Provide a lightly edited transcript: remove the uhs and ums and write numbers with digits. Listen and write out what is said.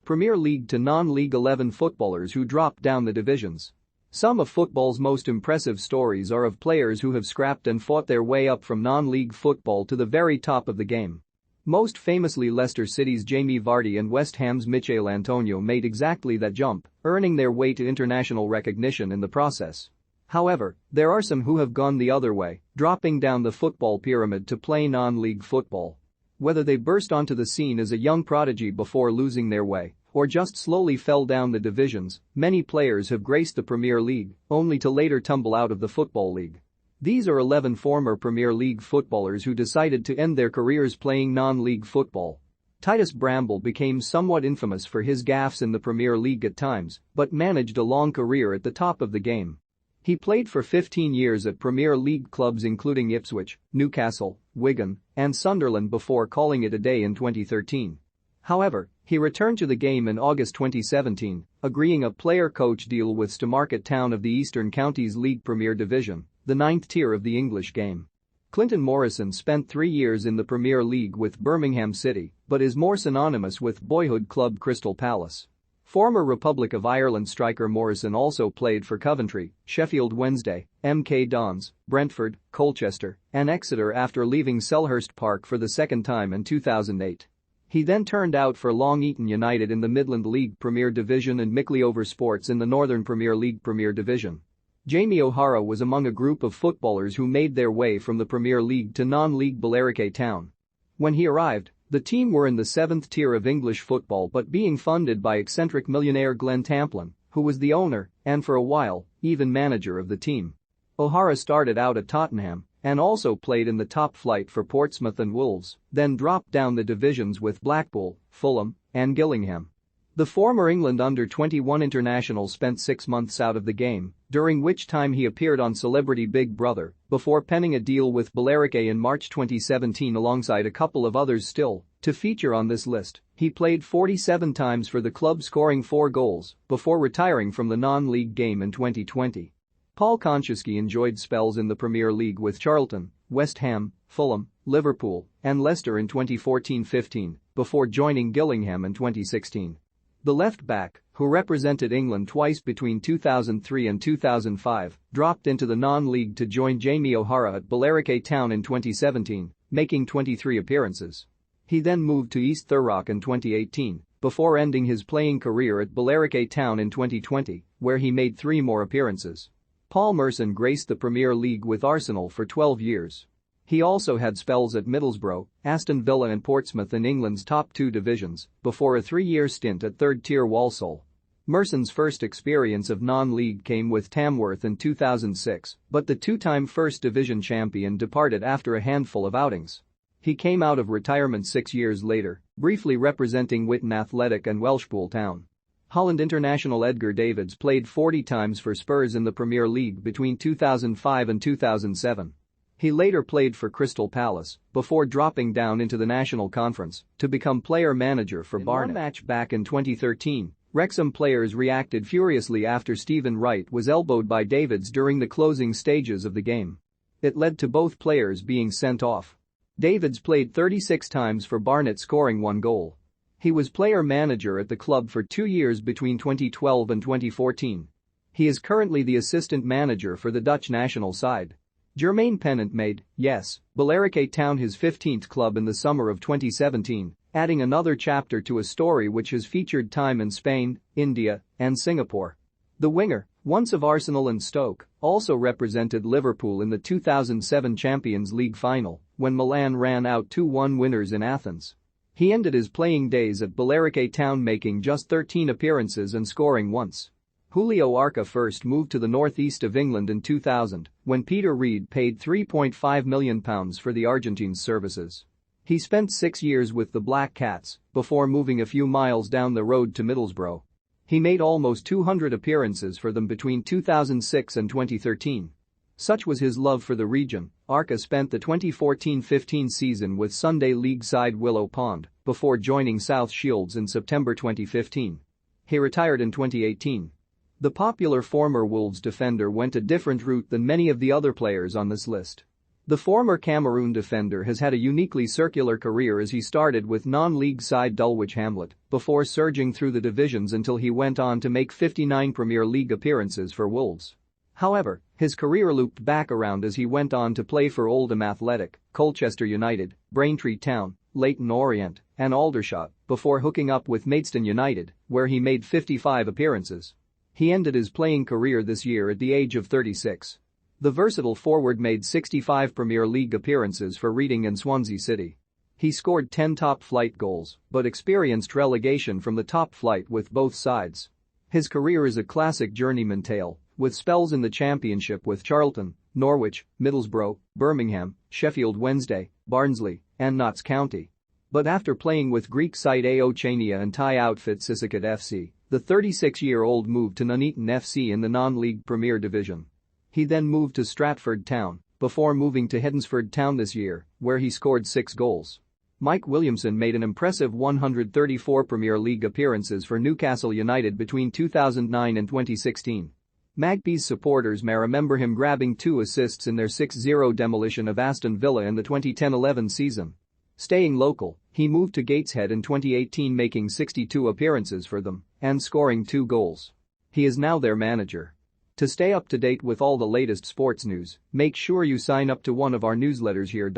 Premier League to non-League 11 footballers who dropped down the divisions. Some of football's most impressive stories are of players who have scrapped and fought their way up from non-league football to the very top of the game. Most famously, Leicester City's Jamie Vardy and West Ham's Michail Antonio made exactly that jump, earning their way to international recognition in the process. However, there are some who have gone the other way, dropping down the football pyramid to play non-league football. Whether they burst onto the scene as a young prodigy before losing their way, or just slowly fell down the divisions, many players have graced the Premier League, only to later tumble out of the Football League. These are 11 former Premier League footballers who decided to end their careers playing non-league football. Titus Bramble became somewhat infamous for his gaffes in the Premier League at times, but managed a long career at the top of the game. He played for 15 years at Premier League clubs including Ipswich, Newcastle, Wigan, and Sunderland before calling it a day in 2013. However, he returned to the game in August 2017, agreeing a player-coach deal with Stowmarket Town of the Eastern Counties League Premier Division, the ninth tier of the English game. Clinton Morrison spent 3 years in the Premier League with Birmingham City, but is more synonymous with boyhood club Crystal Palace. Former Republic of Ireland striker Morrison also played for Coventry, Sheffield Wednesday, MK Dons, Brentford, Colchester, and Exeter after leaving Selhurst Park for the second time in 2008. He then turned out for Long Eaton United in the Midland League Premier Division and Mickley Over Sports in the Northern Premier League Premier Division. Jamie O'Hara was among a group of footballers who made their way from the Premier League to non-league Billericay Town. When he arrived, the team were in the 7th tier of English football but being funded by eccentric millionaire Glenn Tamplin, who was the owner and for a while, even manager of the team. O'Hara started out at Tottenham and also played in the top flight for Portsmouth and Wolves, then dropped down the divisions with Blackpool, Fulham, and Gillingham. The former England under-21 international spent 6 months out of the game, during which time he appeared on Celebrity Big Brother, before penning a deal with Billericay in March 2017 alongside a couple of others still to feature on this list. He played 47 times for the club, scoring 4 goals, before retiring from the non-league game in 2020. Paul Konchesky enjoyed spells in the Premier League with Charlton, West Ham, Fulham, Liverpool, and Leicester in 2014-15, before joining Gillingham in 2016. The left-back, who represented England twice between 2003 and 2005, dropped into the non-league to join Jamie O'Hara at Billericay Town in 2017, making 23 appearances. He then moved to East Thurrock in 2018, before ending his playing career at Billericay Town in 2020, where he made 3 more appearances. Paul Merson graced the Premier League with Arsenal for 12 years. He also had spells at Middlesbrough, Aston Villa and Portsmouth in England's top 2 divisions, before a 3-year stint at third-tier Walsall. Merson's first experience of non-league came with Tamworth in 2006, but the 2-time First Division champion departed after a handful of outings. He came out of retirement 6 years later, briefly representing Witton Athletic and Welshpool Town. Holland international Edgar Davids played 40 times for Spurs in the Premier League between 2005 and 2007. He later played for Crystal Palace before dropping down into the National Conference to become player-manager for Barnet. In one match back in 2013, Wrexham players reacted furiously after Stephen Wright was elbowed by Davids during the closing stages of the game. It led to both players being sent off. Davids played 36 times for Barnet, scoring 1 goal. He was player-manager at the club for 2 years between 2012 and 2014. He is currently the assistant manager for the Dutch national side. Jermaine Pennant made, yes, Billericay Town his 15th club in the summer of 2017, adding another chapter to a story which has featured time in Spain, India, and Singapore. The winger, once of Arsenal and Stoke, also represented Liverpool in the 2007 Champions League final when Milan ran out 2-1 winners in Athens. He ended his playing days at Billericay Town making just 13 appearances and scoring once. Julio Arca first moved to the northeast of England in 2000 when Peter Reid paid £3.5 million for the Argentine's services. He spent 6 years with the Black Cats before moving a few miles down the road to Middlesbrough. He made almost 200 appearances for them between 2006 and 2013. Such was his love for the region, Arca spent the 2014-15 season with Sunday League side Willow Pond before joining South Shields in September 2015. He retired in 2018. The popular former Wolves defender went a different route than many of the other players on this list. The former Cameroon defender has had a uniquely circular career as he started with non-league side Dulwich Hamlet before surging through the divisions until he went on to make 59 Premier League appearances for Wolves. However, his career looped back around as he went on to play for Oldham Athletic, Colchester United, Braintree Town, Leyton Orient, and Aldershot before hooking up with Maidstone United, where he made 55 appearances. He ended his playing career this year at the age of 36. The versatile forward made 65 Premier League appearances for Reading and Swansea City. He scored 10 top-flight goals but experienced relegation from the top flight with both sides. His career is a classic journeyman tale, with spells in the Championship with Charlton, Norwich, Middlesbrough, Birmingham, Sheffield Wednesday, Barnsley, and Notts County. But after playing with Greek side AO Chania and Thai outfit Sisaket FC, the 36-year-old moved to Nuneaton FC in the non-league Premier Division. He then moved to Stratford Town before moving to Hednesford Town this year, where he scored 6 goals. Mike Williamson made an impressive 134 Premier League appearances for Newcastle United between 2009 and 2016. Magpies supporters may remember him grabbing 2 assists in their 6-0 demolition of Aston Villa in the 2010-11 season. Staying local, he moved to Gateshead in 2018, making 62 appearances for them and scoring 2 goals. He is now their manager. To stay up to date with all the latest sports news, make sure you sign up to one of our newsletters here.